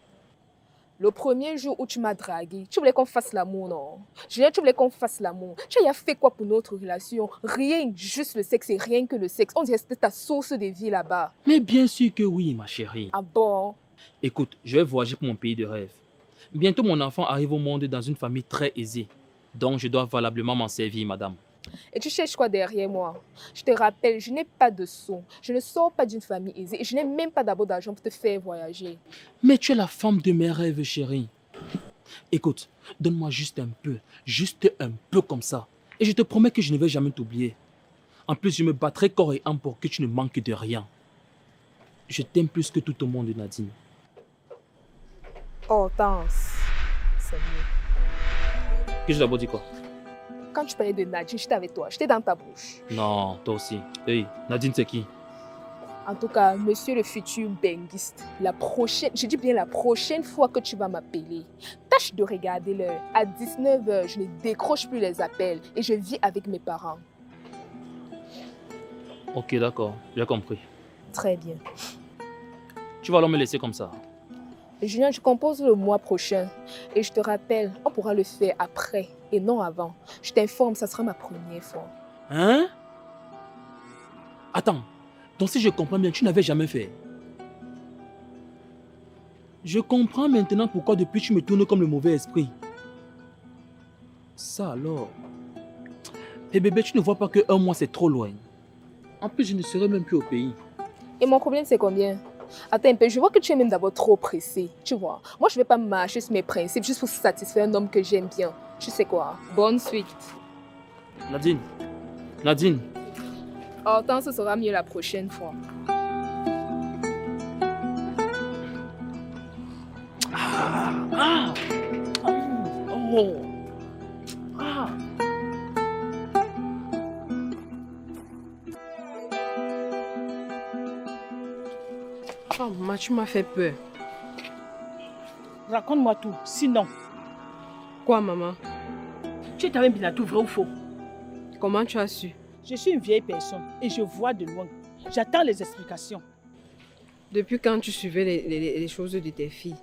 Le premier jour où tu m'as dragué, tu voulais qu'on fasse l'amour, non? Julien, tu voulais qu'on fasse l'amour. Tu as fait quoi pour notre relation? Rien, juste le sexe et rien que le sexe. On dirait que c'était ta source de vie là-bas. Mais bien sûr que oui, ma chérie. Ah bon? Écoute, je vais voyager pour mon pays de rêve. Bientôt, mon enfant arrive au monde dans une famille très aisée. Donc, je dois valablement m'en servir, madame. Et tu cherches quoi derrière moi? Je te rappelle, je n'ai pas de sous. Je ne sors pas d'une famille aisée et je n'ai même pas d'abord d'argent pour te faire voyager. Mais tu es la femme de mes rêves, chérie. Écoute, donne-moi juste un peu comme ça. Et je te promets que je ne vais jamais t'oublier. En plus, je me battrai corps et âme pour que tu ne manques de rien. Je t'aime plus que tout au monde, Nadine. Hortense, c'est mieux. Que je d'abord dit quoi? Quand tu parlais de Nadine, j'étais avec toi, j'étais dans ta bouche. Non, toi aussi. Hey, Nadine, c'est qui? En tout cas, monsieur le futur benguiste, la prochaine fois que tu vas m'appeler, tâche de regarder l'heure. À 19h, je ne décroche plus les appels et je vis avec mes parents. Ok, d'accord, j'ai compris. Très bien. Tu vas alors me laisser comme ça? Julien, je compose le mois prochain et je te rappelle, on pourra le faire après et non avant. Je t'informe, ça sera ma première fois. Hein? Attends, donc si je comprends bien, tu n'avais jamais fait. Je comprends maintenant pourquoi depuis tu me tournes comme le mauvais esprit. Ça alors. Et bébé, tu ne vois pas que un mois c'est trop loin. En plus, je ne serai même plus au pays. Et mon problème, c'est combien? Attends un peu, je vois que tu es même d'abord trop pressé, tu vois. Moi, je ne vais pas marcher sur mes principes juste pour satisfaire un homme que j'aime bien. Tu sais quoi? Bonne suite. Nadine. Attends, ce sera mieux la prochaine fois. Oh, maman, tu m'as fait peur. Raconte-moi tout, sinon. Quoi, maman? Tu es avec Binatou, vrai ou faux? Comment tu as su? Je suis une vieille personne et je vois de loin. J'attends les explications. Depuis quand tu suivais les choses de tes filles?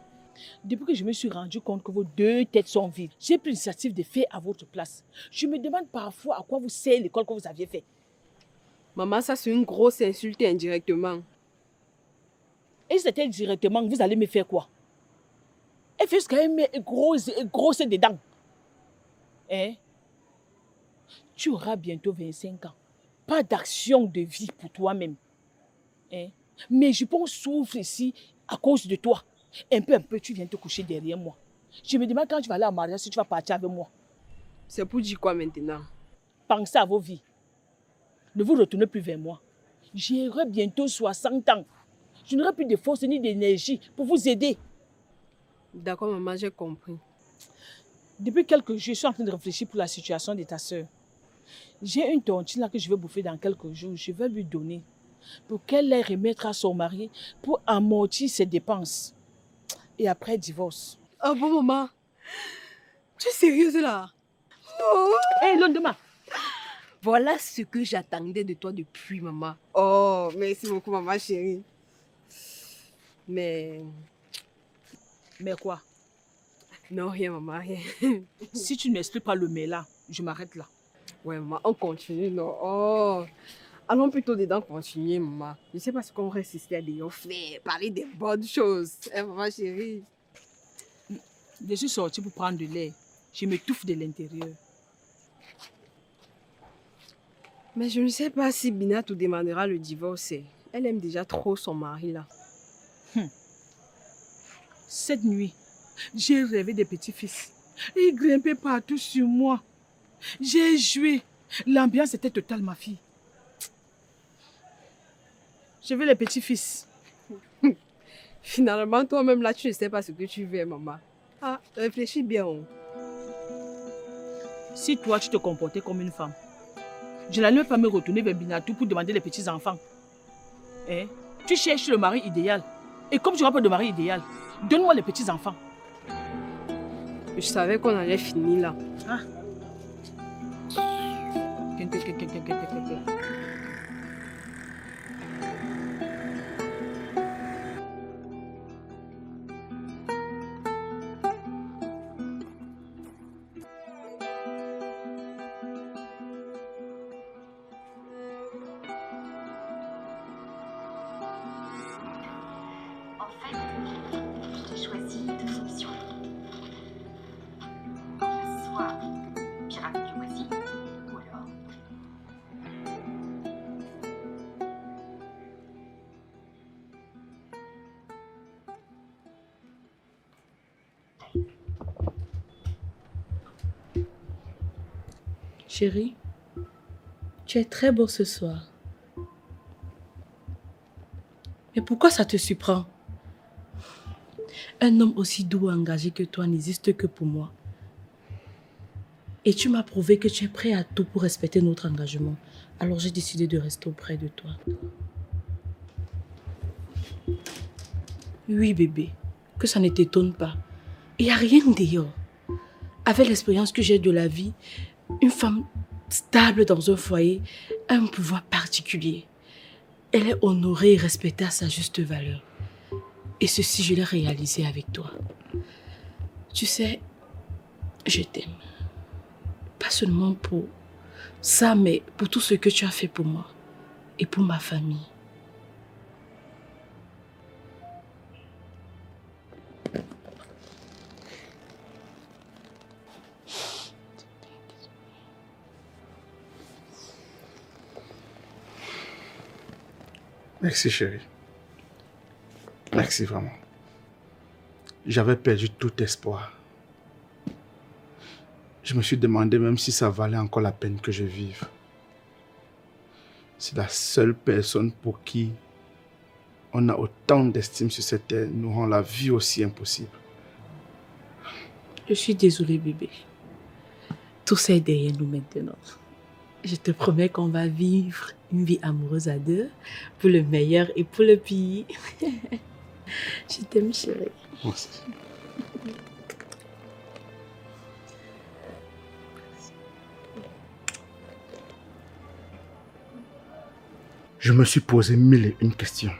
Depuis que je me suis rendu compte que vos deux têtes sont vides, j'ai pris l'initiative de faire à votre place. Je me demande parfois à quoi vous sert l'école que vous aviez fait. Maman, ça c'est une grosse insulte indirectement. Et si c'était directement, vous allez me faire quoi? Elle fait quand même grosse dedans. Hein? Tu auras bientôt 25 ans. Pas d'action de vie pour toi-même. Hein? Mais je pense souffre ici à cause de toi. Un peu, tu viens te coucher derrière moi. Je me demande quand tu vas aller en mariage si tu vas partir avec moi. C'est pour dire quoi maintenant? Pensez à vos vies. Ne vous retournez plus vers moi. J'aurai bientôt 60 ans. Je n'aurai plus de force ni d'énergie pour vous aider. D'accord, maman, j'ai compris. Depuis quelques jours, je suis en train de réfléchir pour la situation de ta soeur. J'ai une tontine là que je vais bouffer dans quelques jours. Je vais lui donner pour qu'elle les remette à son mari pour amortir ses dépenses. Et après, divorce. Ah bon, maman? Tu es sérieuse là? Oh. Hé, Londema! Voilà ce que j'attendais de toi depuis, maman. Oh, merci beaucoup, maman chérie. Mais quoi? Non, rien, maman, rien. Si tu ne m'expliques pas le mais là, je m'arrête là. Ouais, maman, on continue, non? Oh, allons plutôt dedans continuer, maman. Je ne sais pas ce qu'on résistait à d'ailleurs faire, parler des bonnes choses. Hein, maman chérie? Je suis sortie pour prendre de l'air. Je m'étouffe de l'intérieur. Mais je ne sais pas si Binatou demandera le divorce. Elle aime déjà trop son mari là. Cette nuit, j'ai rêvé des petits-fils. Ils grimpaient partout sur moi. J'ai joué. L'ambiance était totale, ma fille. Je veux les petits-fils. Finalement, toi-même là, tu ne sais pas ce que tu veux, maman. Ah, réfléchis bien. Oh. Si toi, tu te comportais comme une femme, je n'allais pas me retourner vers Binatou pour demander les petits-enfants. Hein? Tu cherches le mari idéal. Et comme tu n'auras pas de mari idéal, donne-moi les petits-enfants. Je savais qu'on allait finir là. Ah. En fait, j'ai choisi deux options. Soit pirate du voici, ou alors... Chérie, tu es très beau ce soir. Mais pourquoi ça te surprend? Un homme aussi doux et engagé que toi n'existe que pour moi. Et tu m'as prouvé que tu es prêt à tout pour respecter notre engagement. Alors j'ai décidé de rester auprès de toi. Oui, bébé, que ça ne t'étonne pas. Il n'y a rien d'ailleurs. Avec l'expérience que j'ai de la vie, une femme stable dans un foyer a un pouvoir particulier. Elle est honorée et respectée à sa juste valeur. Et ceci, je l'ai réalisé avec toi. Tu sais, je t'aime. Pas seulement pour ça, mais pour tout ce que tu as fait pour moi et pour ma famille. Merci chérie. Merci vraiment. J'avais perdu tout espoir. Je me suis demandé même si ça valait encore la peine que je vive. Si la seule personne pour qui on a autant d'estime sur cette terre nous rend la vie aussi impossible. Je suis désolée, bébé. Tout ça est derrière nous maintenant. Je te promets qu'on va vivre une vie amoureuse à deux, pour le meilleur et pour le pire. Je t'aime, chérie. Moi aussi. Je me suis posé 1001 questions.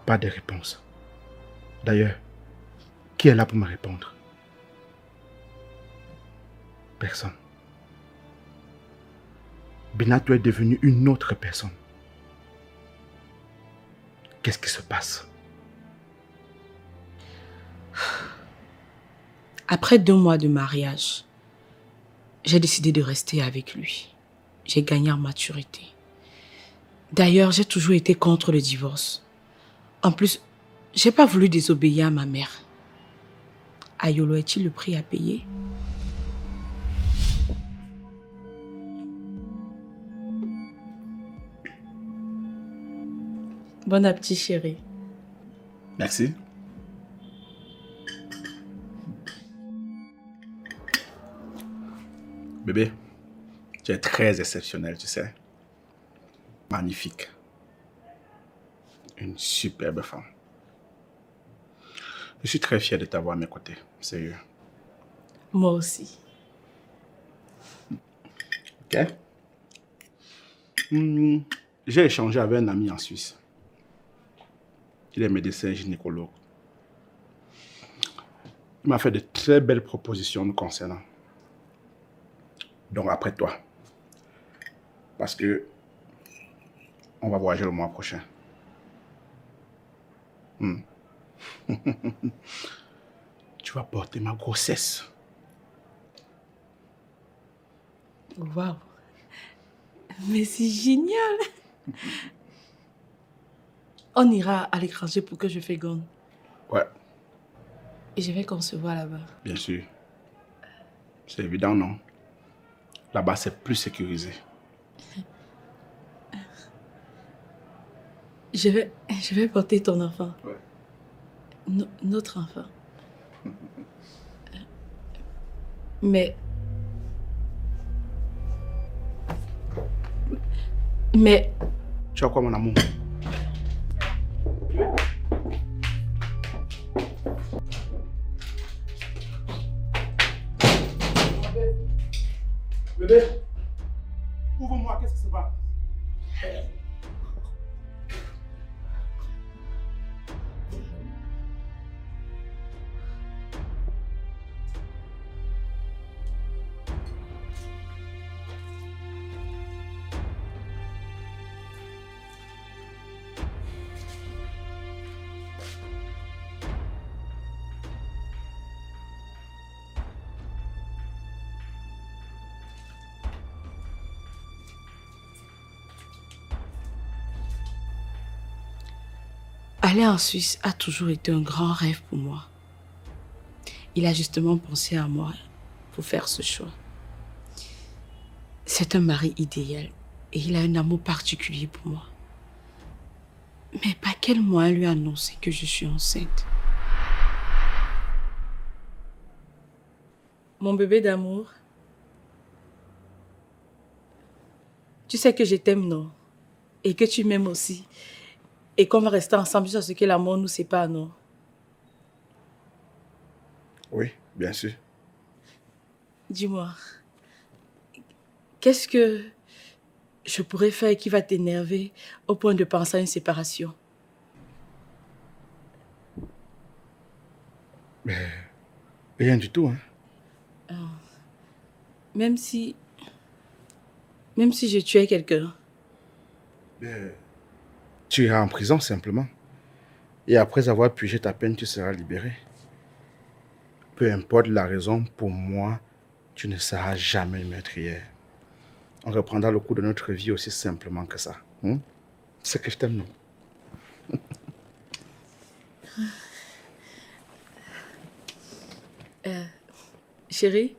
Pas de réponse. D'ailleurs, qui est là pour me répondre? Personne. Binatou est devenu une autre personne. Qu'est-ce qui se passe? Après 2 mois de mariage, j'ai décidé de rester avec lui. J'ai gagné en maturité. D'ailleurs, j'ai toujours été contre le divorce. En plus, j'ai pas voulu désobéir à ma mère. Ayolo, est-il le prix à payer? Bon appétit, chérie. Merci. Bébé, tu es très exceptionnel, tu sais. Magnifique. Une superbe femme. Je suis très fier de t'avoir à mes côtés, sérieux. Moi aussi. Ok. J'ai échangé avec un ami en Suisse. Il est médecin gynécologue. Il m'a fait de très belles propositions nous concernant. Donc après toi. Parce que on va voyager le mois prochain. Tu vas porter ma grossesse. Waouh. Mais c'est génial. On ira à l'étranger pour que je féconde. Ouais, Et je vais concevoir là-bas. bien sûr. C'est évident, non? Là-bas, c'est plus sécurisé. Je vais porter ton enfant. Ouais. Notre enfant. Mais Tu as quoi, mon amour? Bébé, ouvre-moi, qu'est-ce qui se passe? Aller en Suisse a toujours été un grand rêve pour moi. Il a justement pensé à moi pour faire ce choix. C'est un mari idéal et il a un amour particulier pour moi. Mais par quel moyen lui annoncer que je suis enceinte? mon bébé d'amour, tu sais que je t'aime, non? Et que tu m'aimes aussi. Et qu'on va rester ensemble jusqu'à ce que l'amour nous sépare, non? Oui, bien sûr. Dis-moi, qu'est-ce que je pourrais faire qui va t'énerver au point de penser à une séparation? Mais rien du tout, hein. Même si je tuais quelqu'un. Tu iras en prison simplement. Et après avoir purgé ta peine, tu seras libéré. Peu importe la raison, pour moi, tu ne seras jamais une meurtrière. On reprendra le cours de notre vie aussi simplement que ça. Hein? C'est que je t'aime, non? Chérie,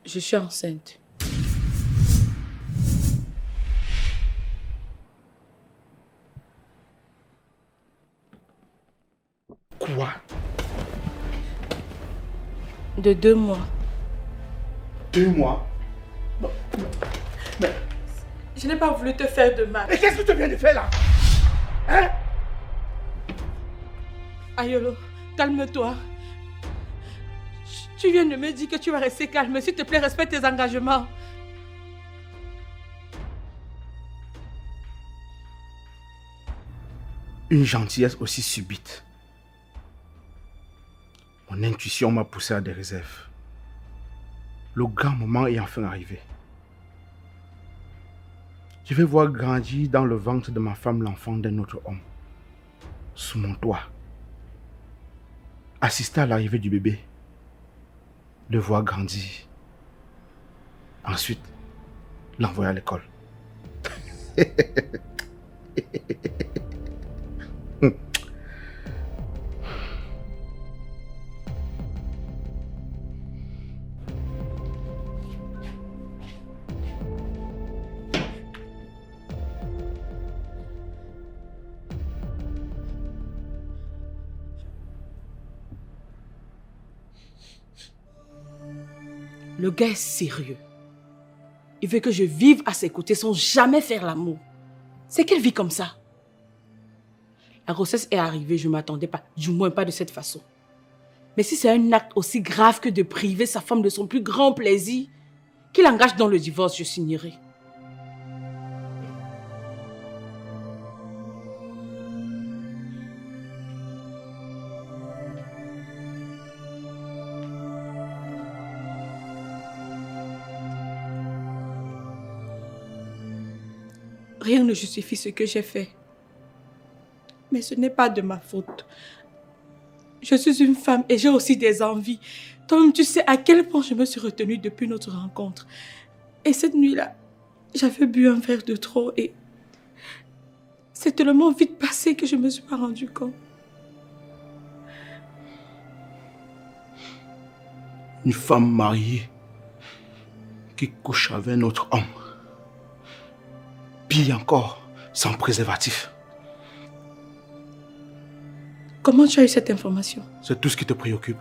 je suis enceinte. Quoi? De 2 mois. 2 mois? Mais... Je n'ai pas voulu te faire de mal. Et qu'est-ce que tu viens de faire là? Hein? Ayolo, calme-toi. Tu viens de me dire que tu vas rester calme. S'il te plaît, respecte tes engagements. Une gentillesse aussi subite. Mon intuition m'a poussé à des réserves. Le grand moment est enfin arrivé. Je vais voir grandir dans le ventre de ma femme l'enfant d'un autre homme. Sous mon toit. Assister à l'arrivée du bébé. Le voir grandir. Ensuite, l'envoyer à l'école. Le gars est sérieux. Il veut que je vive à ses côtés sans jamais faire l'amour. C'est quelle vie comme ça? La grossesse est arrivée, je ne m'attendais pas. Du moins pas de cette façon. Mais si c'est un acte aussi grave que de priver sa femme de son plus grand plaisir, qu'il engage dans le divorce, je signerai. Rien ne justifie ce que j'ai fait. Mais ce n'est pas de ma faute. Je suis une femme et j'ai aussi des envies. Toi-même, tu sais à quel point je me suis retenue depuis notre rencontre. Et cette nuit-là, j'avais bu un verre de trop et c'est tellement vite passé que je ne me suis pas rendu compte. Une femme mariée qui couche avec un autre homme. Pire encore, sans préservatif. Comment tu as eu cette information? C'est tout ce qui te préoccupe.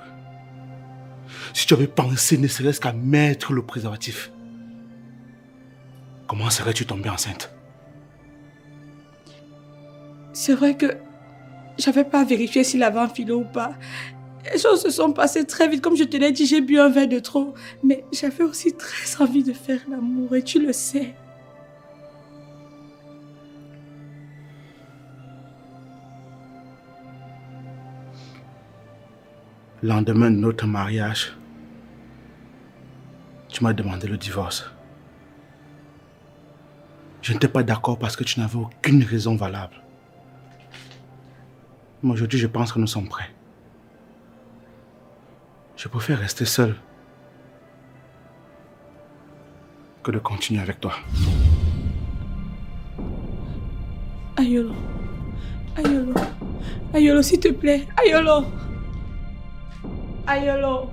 Si tu avais pensé ne serait-ce qu'à mettre le préservatif, comment serais-tu tombée enceinte? C'est vrai que j'avais pas vérifié s'il avait un filet ou pas. Les choses se sont passées très vite. Comme je te l'ai dit, j'ai bu un verre de trop. Mais j'avais aussi très envie de faire l'amour et tu le sais. Lendemain de notre mariage, tu m'as demandé le divorce. Je n'étais pas d'accord parce que tu n'avais aucune raison valable. Mais aujourd'hui, je pense que nous sommes prêts. Je préfère rester seul que de continuer avec toi. Ayolo. Ayolo. Ayolo, s'il te plaît. Ayolo. Ayolo.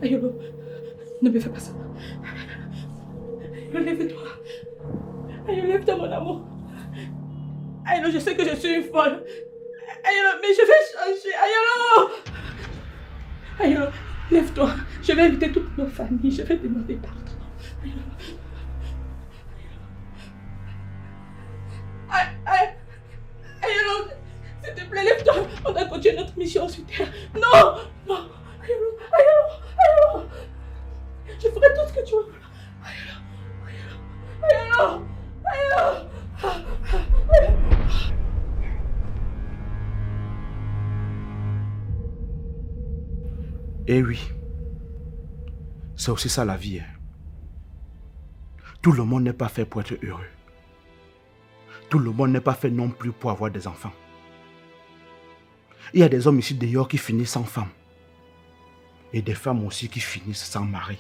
Ayolo, ne me fais pas ça. Ayolo, lève-toi. Ayolo, lève-toi, mon amour. Ayolo, je sais que je suis une folle. Ayolo, mais je vais changer. Ayolo! Ayolo, lève-toi. Je vais inviter toute nos familles. Je vais demander pardon. Ayolo. Ayolo, s'il te plaît, lève-toi. On doit continuer notre mission sur Terre. Non! Non! Ayolo, Ayolo, Ayolo! Je ferai tout ce que tu veux. Ayolo, Ayolo, Ayolo! Eh oui, c'est aussi ça la vie. Tout le monde n'est pas fait pour être heureux. Tout le monde n'est pas fait non plus pour avoir des enfants. Il y a des hommes ici dehors qui finissent sans femme. Et des femmes aussi qui finissent sans mari.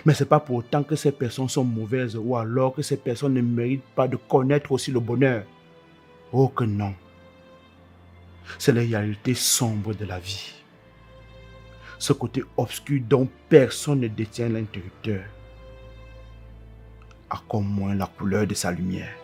Mais ce n'est pas pour autant que ces personnes sont mauvaises ou alors que ces personnes ne méritent pas de connaître aussi le bonheur. Oh que non. C'est la réalité sombre de la vie. Ce côté obscur dont personne ne détient l'interrupteur. À comme moins la couleur de sa lumière.